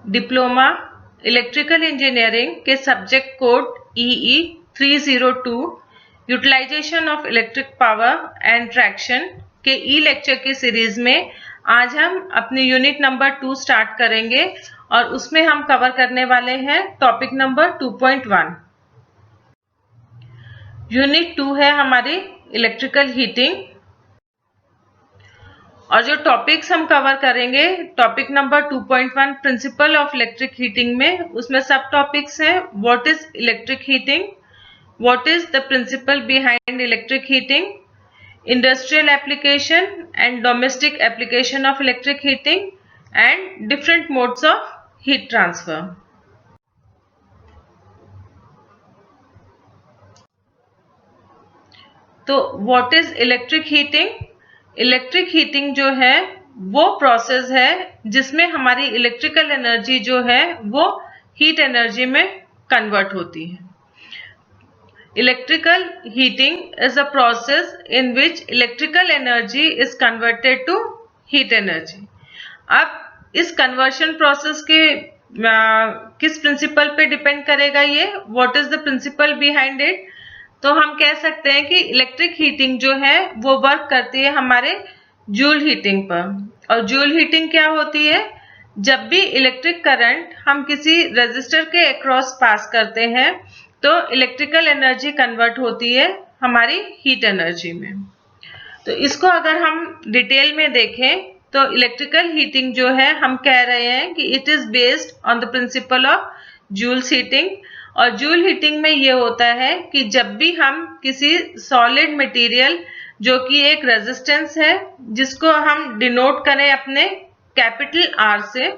Diploma electrical engineering के subject code EE 302 utilization of electric power and traction के e lecture की series में आज हम अपनी यूनिट नंबर 2 स्टार्ट करेंगे और उसमें हम कवर करने वाले हैं टॉपिक नंबर 2.1। यूनिट 2 है हमारी इलेक्ट्रिकल हीटिंग और जो टॉपिक्स हम कवर करेंगे topic number 2.1 principle of electric heating में, उसमें सब टॉपिक्स हैं what is electric heating, what is the principle behind electric heating, industrial application and domestic application of electric heating and different modes of heat transfer. तो what is electric heating? Electric heating जो है वो process है जिसमें हमारी electrical energy जो है वो हीट एनर्जी में कन्वर्ट होती है। Electrical heating is a process in which electrical energy is converted to heat energy. अब इस कन्वर्शन प्रोसेस के किस प्रिंसिपल पे डिपेंड करेगा ये, what is the principle behind it? तो हम कह सकते हैं कि इलेक्ट्रिक हीटिंग जो है वो वर्क करती है हमारे जूल हीटिंग पर। और जूल हीटिंग क्या होती है? जब भी इलेक्ट्रिक करंट हम किसी रेजिस्टर के अक्रॉस पास करते हैं तो इलेक्ट्रिकल एनर्जी कन्वर्ट होती है हमारी हीट एनर्जी में। तो इसको अगर हम डिटेल में देखें तो इलेक्ट्रिकल हीटिंग जो है हम कह रहे हैं कि it is based on the principle of Joule's heating. और जूल हीटिंग में ये होता है कि जब भी हम किसी सॉलिड मटेरियल जो कि एक रेजिस्टेंस है जिसको हम डिनोट करें अपने कैपिटल R से,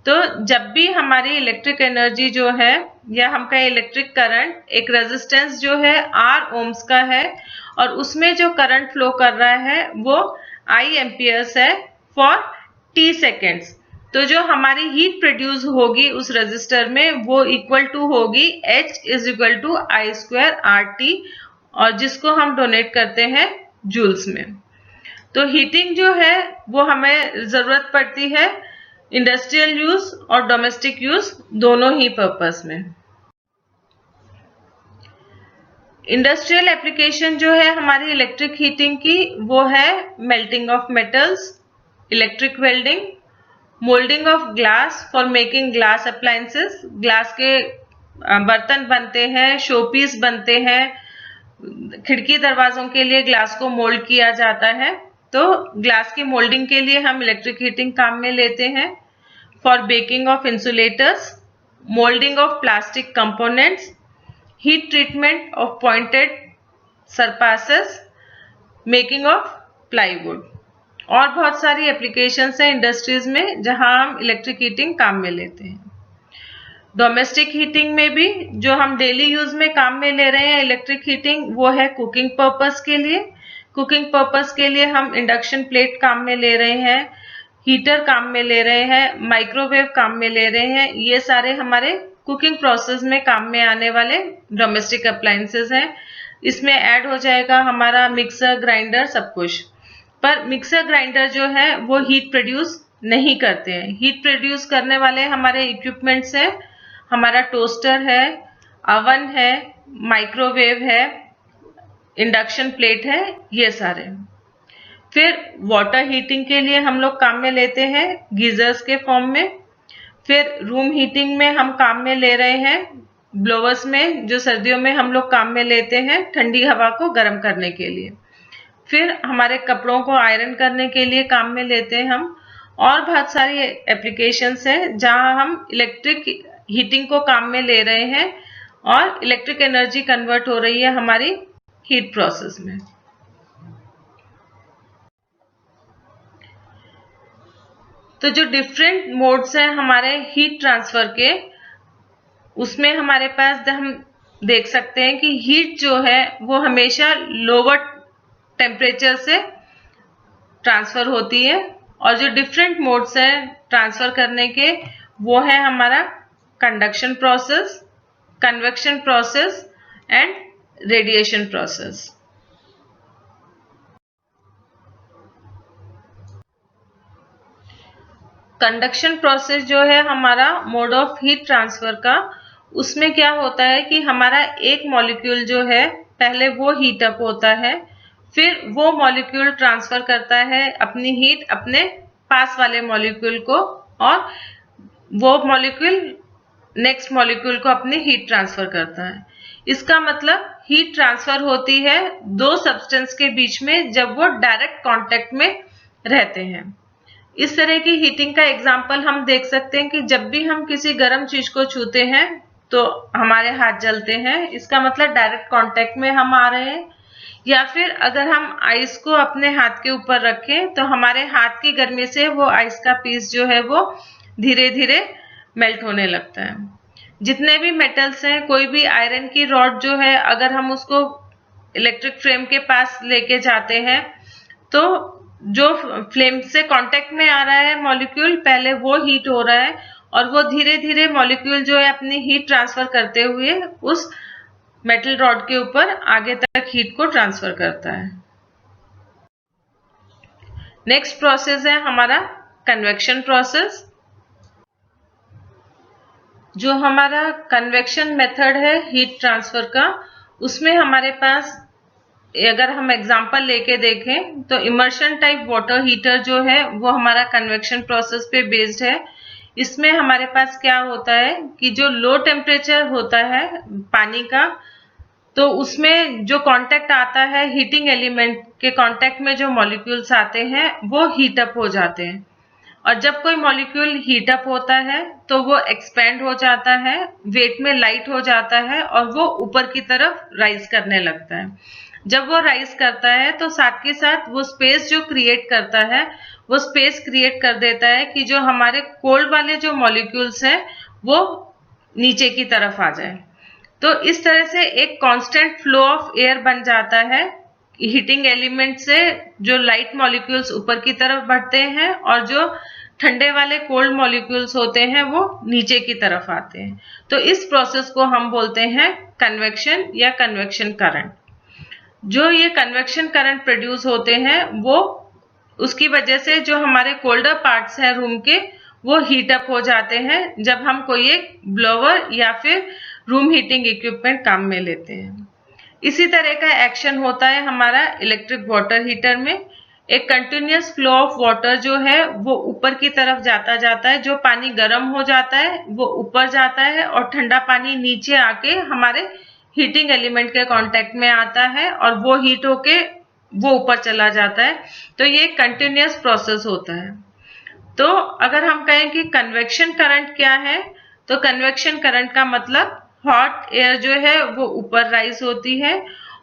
तो जब भी हमारी इलेक्ट्रिक एनर्जी जो है या हम कहें इलेक्ट्रिक करंट एक रेजिस्टेंस जो है R ओम्स का है और उसमें जो करंट फ्लो कर रहा है वो I एम्पियर्स है फॉर T सेकेंड्स, तो जो हमारी हीट प्रोड्यूस होगी उस रेजिस्टर में वो इक्वल टू होगी H is equal to I square RT, और जिसको हम डोनेट करते हैं जूल्स में। तो हीटिंग जो है वो हमें जरूरत पड़ती है इंडस्ट्रियल यूज और डोमेस्टिक यूज दोनों ही पर्पस में। इंडस्ट्रियल एप्लीकेशन जो है हमारी इलेक्ट्रिक हीटिंग की वो है melting of metals, electric welding, moulding of glass for making glass appliances. Glass के बर्तन बनते हैं, शोपीस बनते हैं, खिड़की दरवाजों के लिए ग्लास को मोल्ड किया जाता है, तो ग्लास की मोल्डिंग के लिए हम इलेक्ट्रिक हीटिंग काम में लेते हैं। For baking of insulators, moulding of plastic components, heat treatment of pointed surfaces, making of plywood, और बहुत सारी एप्लीकेशंस हैं इंडस्ट्रीज में जहां हम इलेक्ट्रिक हीटिंग काम में लेते हैं। डोमेस्टिक हीटिंग में भी जो हम डेली यूज में काम में ले रहे हैं इलेक्ट्रिक हीटिंग वो है कुकिंग पर्पस के लिए। कुकिंग पर्पस के लिए हम इंडक्शन प्लेट काम में ले रहे हैं, हीटर काम में ले रहे हैं, माइक्रोवेव काम में ले रहे हैं। ये सारे हमारे कुकिंग प्रोसेस में काम में आने वाले डोमेस्टिक अप्लायंसेस हैं। इसमें ऐड हो जाएगा हमारा मिक्सर, ग्राइंडर, सब कुछ। पर मिक्सर ग्राइंडर जो है वो हीट प्रोड्यूस नहीं करते हैं। हीट प्रोड्यूस करने वाले हमारे इक्विपमेंट्स है हमारा टोस्टर है, अवन है, माइक्रोवेव है, इंडक्शन प्लेट है, ये सारे। फिर वाटर हीटिंग के लिए हम लोग काम में लेते हैं गीजर्स के फॉर्म में। फिर रूम हीटिंग में हम काम में ले रहे हैं ब्लोवर्स में, जो सर्दियों में हम लोग काम में लेते हैं ठंडी हवा को गर्म करने के लिए। फिर हमारे कपड़ों को आयरन करने के लिए काम में लेते हैं हम। और बहुत सारी एप्लीकेशंस हैं जहां हम इलेक्ट्रिक हीटिंग को काम में ले रहे हैं और इलेक्ट्रिक एनर्जी कन्वर्ट हो रही है हमारी हीट प्रोसेस में। तो जो डिफरेंट मोड्स हैं हमारे हीट ट्रांसफर के, उसमें हमारे पास हम देख सकते हैं कि हीट जो है वो हमेशा लोअर टेम्परेचर से ट्रांसफर होती है, और जो डिफरेंट मोड्स हैं ट्रांसफर करने के वो है हमारा conduction process, convection process and radiation process. Conduction process जो है हमारा मोड ऑफ हीट ट्रांसफर का, उसमें क्या होता है कि हमारा एक मॉलिक्यूल जो है पहले वो हीट अप होता है, फिर वो मॉलिक्यूल ट्रांसफर करता है अपनी हीट अपने पास वाले मॉलिक्यूल को, और वो मॉलिक्यूल नेक्स्ट मॉलिक्यूल को अपनी हीट ट्रांसफर करता है। इसका मतलब हीट ट्रांसफर होती है दो सब्सटेंस के बीच में जब वो डायरेक्ट कांटेक्ट में रहते हैं। इस तरह की हीटिंग का एग्जाम्पल हम देख सकते हैं कि जब भी हम किसी गर्म चीज को छूते हैं तो हमारे हाथ जलते हैं, इसका मतलब डायरेक्ट कांटेक्ट में हम आ रहे हैं। या फिर अगर हम आइस को अपने हाथ के ऊपर रखें तो हमारे हाथ की गर्मी से वो आइस का पीस जो है वो धीरे धीरे मेल्ट होने लगता है। जितने भी मेटल्स हैं, कोई भी आयरन की रॉड जो है अगर हम उसको इलेक्ट्रिक फ्लेम के पास लेके जाते हैं तो जो फ्लेम से कांटेक्ट में आ रहा है मॉलिक्यूल, पहले वो हीट हो रहा है और वो धीरे धीरे मॉलिक्यूल जो है अपनी हीट ट्रांसफर करते हुए उस मेटल रॉड के ऊपर आगे तक हीट को ट्रांसफर करता है। नेक्स्ट प्रोसेस है हमारा कन्वेक्शन प्रोसेस। जो हमारा कन्वेक्शन मेथड है हीट ट्रांसफर का, उसमें हमारे पास अगर हम एग्जांपल लेके देखें तो इमर्शन टाइप वाटर हीटर जो है वो हमारा कन्वेक्शन प्रोसेस पे बेस्ड है। इसमें हमारे पास क्या होता है कि जो लो टेम्परेचर होता है पानी का, तो उसमें जो कांटेक्ट आता है हीटिंग एलिमेंट के कांटेक्ट में जो मॉलिक्यूल्स आते हैं वो हीट अप हो जाते हैं, और जब कोई मॉलिक्यूल हीट अप होता है तो वो एक्सपेंड हो जाता है, वेट में लाइट हो जाता है और वो ऊपर की तरफ राइज करने लगता है। जब वो राइज करता है तो साथ के साथ वो स्पेस जो क्रिएट करता है, वो स्पेस क्रिएट कर देता है कि जो हमारे कोल्ड वाले जो मॉलिक्यूल्स हैं वो नीचे की तरफ आ जाए। तो इस तरह से एक कांस्टेंट फ्लो ऑफ एयर बन जाता है हीटिंग एलिमेंट से। जो लाइट मॉलिक्यूल्स ऊपर की तरफ बढ़ते हैं और जो ठंडे वाले कोल्ड मॉलिक्यूल्स होते हैं वो नीचे की तरफ आते हैं। तो इस प्रोसेस को हम बोलते हैं कन्वेक्शन या कन्वेक्शन करंट। जो ये कन्वेक्शन करंट प्रोड्यूस होते हैं वो उसकी वजह से जो हमारे कोल्डर पार्ट्स हैं रूम के वो हीट अप हो जाते हैं जब हम कोई एक ब्लोवर या फिर रूम हीटिंग इक्विपमेंट काम में लेते हैं। इसी तरह का एक्शन होता है हमारा इलेक्ट्रिक वाटर हीटर में। एक कंटिन्यूअस फ्लो ऑफ वाटर जो है वो ऊपर की तरफ जाता है, जो पानी गर्म हो जाता है वो ऊपर जाता है और ठंडा पानी नीचे आके हमारे हीटिंग एलिमेंट के कांटेक्ट में आता है और वो हीट होके वो ऊपर चला जाता है। तो ये कंटिन्यूअस प्रोसेस होता है। तो अगर हम कहें कि कन्वेक्शन करंट क्या है, तो कन्वेक्शन करंट का मतलब हॉट एयर जो है वो ऊपर राइज होती है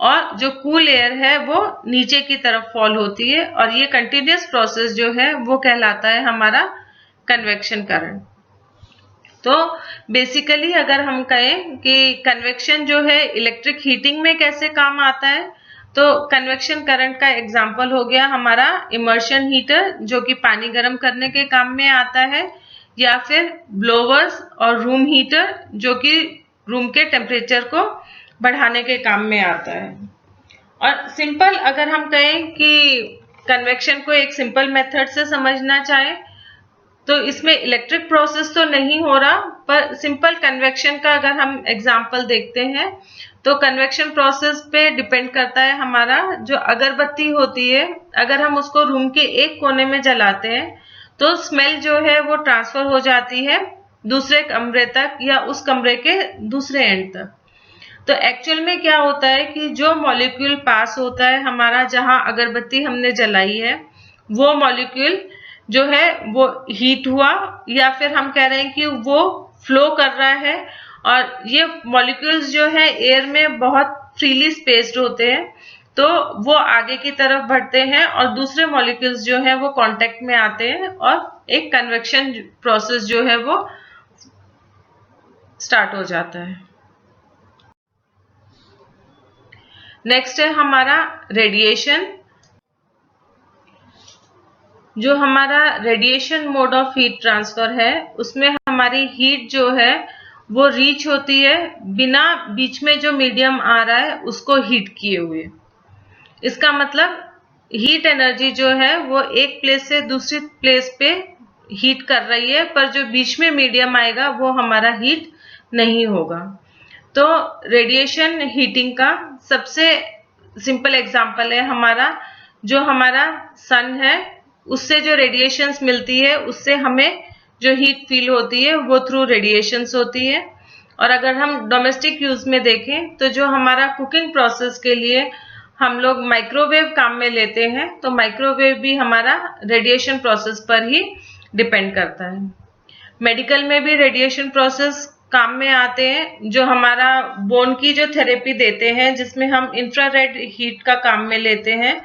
और जो कूल एयर है वो नीचे की तरफ फॉल होती है, और ये कंटिन्यूअस प्रोसेस जो है वो कहलाता है हमारा कन्वेक्शन करंट। तो बेसिकली अगर हम कहें कि कन्वेक्शन जो है इलेक्ट्रिक हीटिंग में कैसे काम आता है, तो कन्वेक्शन करंट का एग्जांपल हो गया हमारा इमर्शन हीटर जो कि पानी गर्म करने के काम में आता है, या फिर ब्लोवर्स और रूम हीटर जो कि रूम के टेम्परेचर को बढ़ाने के काम में आता है। और सिंपल अगर हम कहें कि कन्वेक्शन को एक सिंपल मेथड से समझना चाहें तो इसमें इलेक्ट्रिक प्रोसेस तो नहीं हो रहा, पर सिंपल कन्वेक्शन का अगर हम एग्जांपल देखते हैं तो कन्वेक्शन प्रोसेस पे डिपेंड करता है हमारा जो अगरबत्ती होती है, अगर हम उसको रूम के एक कोने में जलाते हैं तो स्मेल जो है वो ट्रांसफर हो जाती है दूसरे कमरे तक या उस कमरे के दूसरे एंड तक। तो एक्चुअल में क्या होता है कि जो मॉलिक्यूल पास होता है हमारा जहां अगरबत्ती हमने जलाई है, वो मॉलिक्यूल जो है वो हीट हुआ, या फिर हम कह रहे हैं कि वो फ्लो कर रहा है, और ये मॉलिक्यूल्स जो है एयर में बहुत फ्रीली स्पेस्ड होते हैं, तो वो आगे की तरफ बढ़ते हैं और दूसरे मॉलिक्यूल्स जो है वो कांटेक्ट में आते हैं और एक कन्वेक्शन प्रोसेस जो है वो स्टार्ट हो जाता है। नेक्स्ट है हमारा रेडिएशन। जो हमारा radiation mode of heat transfer है उसमें हमारी हीट जो है वो रीच होती है बिना बीच में जो मीडियम आ रहा है उसको हीट किए हुए। इसका मतलब हीट एनर्जी जो है वो एक प्लेस से दूसरी प्लेस पे हीट कर रही है, पर जो बीच में मीडियम आएगा वो हमारा हीट नहीं होगा। तो रेडिएशन हीटिंग का सबसे सिंपल एग्जांपल है हमारा सन है, उससे जो रेडिएशंस मिलती है उससे हमें जो हीट फील होती है वो थ्रू रेडिएशंस होती है। और अगर हम डोमेस्टिक यूज में देखें तो जो हमारा कुकिंग प्रोसेस के लिए हम लोग माइक्रोवेव काम में लेते हैं, तो माइक्रोवेव भी हमारा रेडिएशन प्रोसेस पर ही डिपेंड करता है। मेडिकल में भी रेडिएशन प्रोसेस काम में आते हैं, जो हमारा बोन की जो थेरेपी देते हैं जिसमें हम इंफ्रारेड हीट का काम में लेते हैं,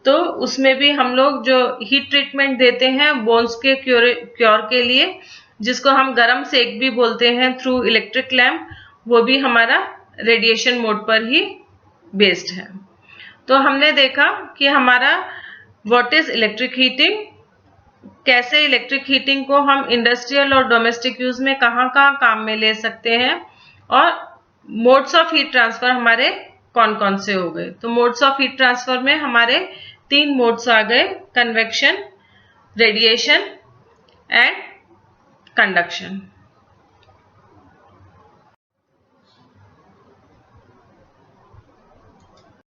तो उसमें भी हम लोग जो हीट ट्रीटमेंट देते हैं बोन्स के क्योर के लिए, जिसको हम गरम सेक भी बोलते हैं थ्रू इलेक्ट्रिक लैम्प, वो भी हमारा रेडिएशन मोड पर ही बेस्ड है। तो हमने देखा कि हमारा व्हाट इज इलेक्ट्रिक हीटिंग, कैसे इलेक्ट्रिक हीटिंग को हम इंडस्ट्रियल और डोमेस्टिक यूज में कहाँ कहाँ काम में ले सकते हैं, और मोड्स ऑफ हीट ट्रांसफर हमारे कौन कौन से हो गए। तो मोड्स ऑफ हीट ट्रांसफर में हमारे 3 मोड्स आ गए, कन्वेक्शन, रेडिएशन एंड कंडक्शन।